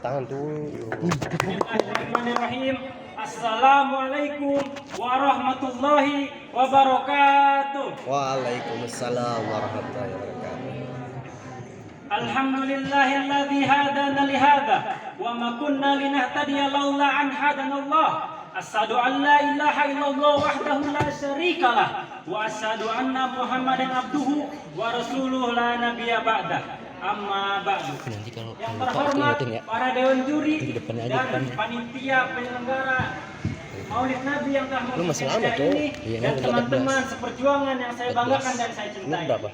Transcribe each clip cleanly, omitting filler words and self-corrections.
Tangan tuh. Bismillahirrahmanirrahim. Assalamualaikum warahmatullahi wabarakatuh. Waalaikumsalam warahmatullahi wabarakatuh. Alhamdulillahilladzi hadana li hadza wa ma kunna linahtadiya laula an hadanallah. Asyhadu an la ilaha illallah wahdahu la syarikalah wa asyhadu anna Muhammadan abduhu wa rasuluhu la nabiyya ba'dah. Amma ba'du. Nanti kalau Yang lupa terhormat ingetin ya. para dewan juri Di depannya aja, dan depannya. panitia penyelenggara Maulid Nabi yang telah Lu masih mengikuti lama, acara tuh. ini Iya, dan udah teman-teman 14. seperjuangan yang saya banggakan dan saya Lu cintai. berapa?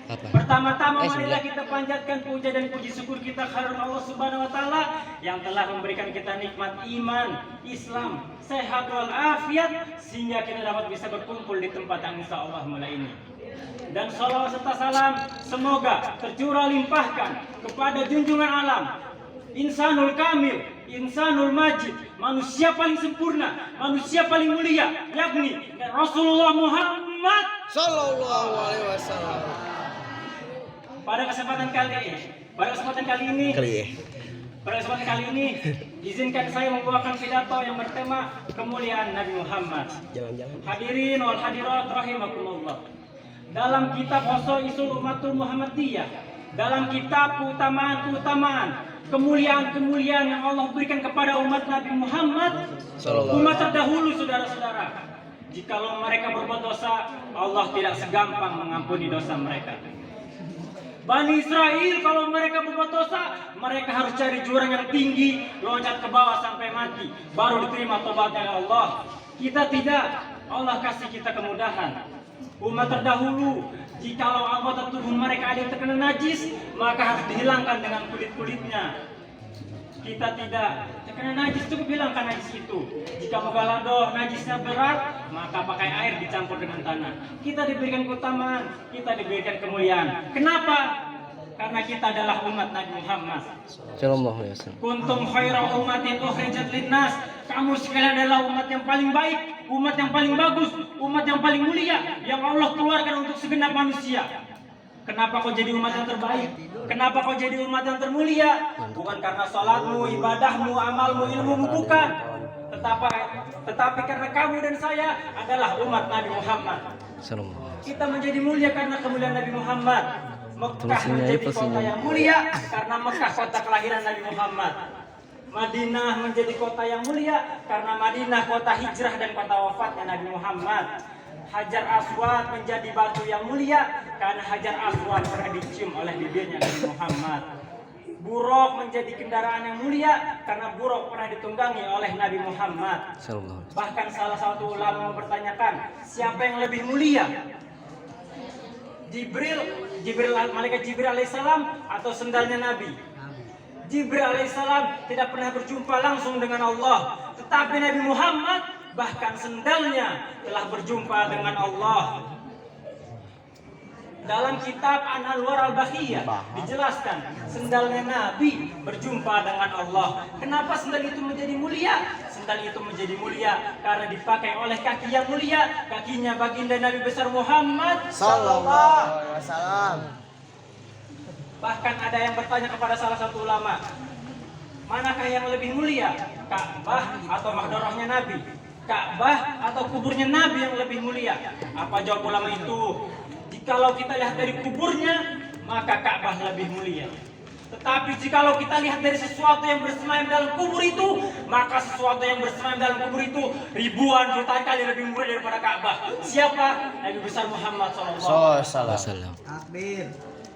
Apa? Pertama-tama Eh, marilah 9. kita panjatkan puja dan puji syukur kita kehadirat Allah Subhanahu wa taala yang telah memberikan kita nikmat iman, Islam, sehat wal afiat sehingga kita dapat bisa berkumpul di tempat yang insyaallah mulai ini. Dan salawat serta salam semoga tercurah limpahkan kepada junjungan alam, insanul kamil, insanul majid, manusia paling sempurna, manusia paling mulia, yakni Rasulullah Muhammad Sallallahu alaihi wasallam. pada kesempatan kali ini izinkan saya membawakan pidato yang bertema kemuliaan Nabi Muhammad. Jangan-jangan. Hadirin wal hadirat rahimakumullah. Dalam kitab Hosoisul Umatul Muhammadiyah, dalam kitab keutamaan-keutamaan, kemuliaan-kemuliaan yang Allah berikan kepada umat Nabi Muhammad, umat terdahulu saudara-saudara. Jikalau mereka berbuat dosa, Allah tidak segampang mengampuni dosa mereka. Bani Israel kalau mereka berbuat dosa, mereka harus cari jurang yang tinggi, loncat ke bawah sampai mati, baru diterima tobatnya Allah. Kita tidak, Allah kasih kita kemudahan. Umat terdahulu, jikalau anggota tubuh mereka ada yang terkena najis, maka harus dihilangkan dengan kulit-kulitnya. Kita tidak, terkena najis cukup hilangkan najis itu. Jika mugaladoh najisnya berat, maka pakai air dicampur dengan tanah. Kita diberikan keutamaan, kita diberikan kemuliaan. Kenapa? Karena kita adalah umat Nabi Muhammad. Sallallahu alaihi wasallam. Kuntum khaira ummatin ukhrijat linnas. Kamu sekalian adalah umat yang paling baik, umat yang paling bagus, umat yang paling mulia yang Allah keluarkan untuk segenap manusia. Kenapa kau jadi umat yang terbaik? Kenapa kau jadi umat yang termulia? Bukan karena salatmu, ibadahmu, amalmu, ilmumu, bukan. Tetapi karena kamu dan saya adalah umat Nabi Muhammad. Kita menjadi mulia karena kemuliaan Nabi Muhammad. Mekah menjadi kota yang mulia karena Mekah kota kelahiran Nabi Muhammad. Madinah menjadi kota yang mulia karena Madinah kota hijrah dan kota wafatnya Nabi Muhammad. Hajar Aswad menjadi batu yang mulia karena Hajar Aswad pernah dicium oleh bibirnya Nabi Muhammad. Buruk menjadi kendaraan yang mulia karena buruk pernah ditunggangi oleh Nabi Muhammad. Bahkan salah satu ulama mempertanyakan siapa yang lebih mulia, malaikat Jibril alaihissalam atau sendalnya Nabi. Jibril alaihissalam tidak pernah berjumpa langsung dengan Allah, tetapi Nabi Muhammad bahkan sendalnya telah berjumpa dengan Allah. Dalam kitab An-Anwar Al-Bahiyah dijelaskan sendalnya Nabi berjumpa dengan Allah. Kenapa sendal itu menjadi mulia? Sendal itu menjadi mulia karena dipakai oleh kaki yang mulia, kakinya baginda Nabi besar Muhammad sallallahu alaihi wasallam. Bahkan ada yang bertanya kepada salah satu ulama, manakah yang lebih mulia? Ka'bah atau Makdorahnya Nabi? Ka'bah atau kuburnya Nabi yang lebih mulia? Apa jawab ulama itu? Jikalau kita lihat dari kuburnya, maka Ka'bah lebih mulia. Tetapi jikalau kita lihat dari sesuatu yang bersemayam dalam kubur itu, maka sesuatu yang bersemayam dalam kubur itu ribuan jutaan kali lebih mulia daripada Ka'bah. Siapa? Nabi besar Muhammad sallallahu alaihi wasallam. Takbir.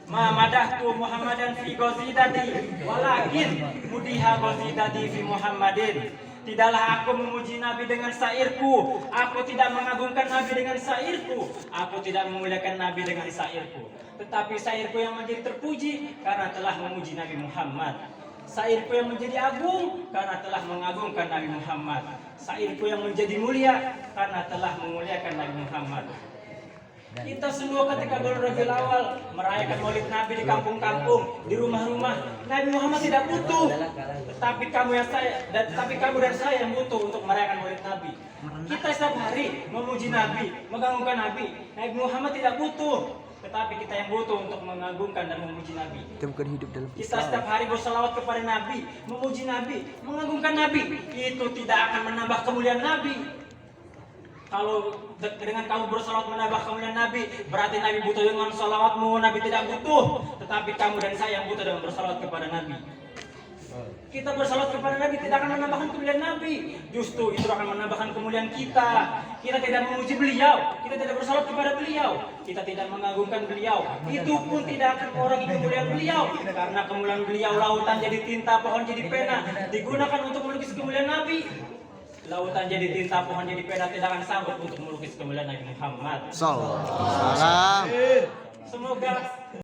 Ma madahtu Muhammadan fi ghazidati walakin mudiha ghazidati fi Muhammadin. Tidaklah aku memuji Nabi dengan syairku, aku tidak mengagungkan Nabi dengan syairku, aku tidak memuliakan Nabi dengan syairku. Tetapi syairku yang menjadi terpuji karena telah memuji Nabi Muhammad. Syairku yang menjadi agung karena telah mengagungkan Nabi Muhammad. Syairku yang menjadi mulia karena telah memuliakan Nabi Muhammad. Kita semua ketika bulan Rabiul Awal merayakan Maulid Nabi di kampung-kampung, di rumah-rumah, Nabi Muhammad tidak butuh. Tetapi kamu dan saya yang butuh untuk merayakan Maulid Nabi. Kita setiap hari memuji Nabi, mengagungkan Nabi. Nabi Muhammad tidak butuh. Tetapi kita yang butuh untuk mengagungkan dan memuji Nabi. Kita bukan hidup dalam Kita setiap hari bersalawat kepada Nabi, memuji Nabi, mengagungkan Nabi. Itu tidak akan menambah kemuliaan Nabi. Kalau dengan kamu bersalawat menambah kemuliaan Nabi, berarti Nabi butuh dengan salawatmu. Nabi tidak butuh, tetapi kamu dan saya yang butuh dengan bersalawat kepada Nabi. Kita bersalawat kepada Nabi tidak akan menambahkan kemuliaan Nabi. Justru itu akan menambahkan kemuliaan kita. Kita tidak memuji beliau, kita tidak bersalawat kepada beliau, kita tidak mengagungkan beliau. Itu pun tidak akan mengurangi kemuliaan beliau. Karena kemuliaan beliau, lautan jadi tinta, pohon jadi pena, digunakan untuk melukis kemuliaan Nabi. Lautan jadi tinta, pohon jadi pena, tidak akan sanggup untuk melukis kemuliaan Nabi Muhammad. Sallallahu alaihi wasallam. Semoga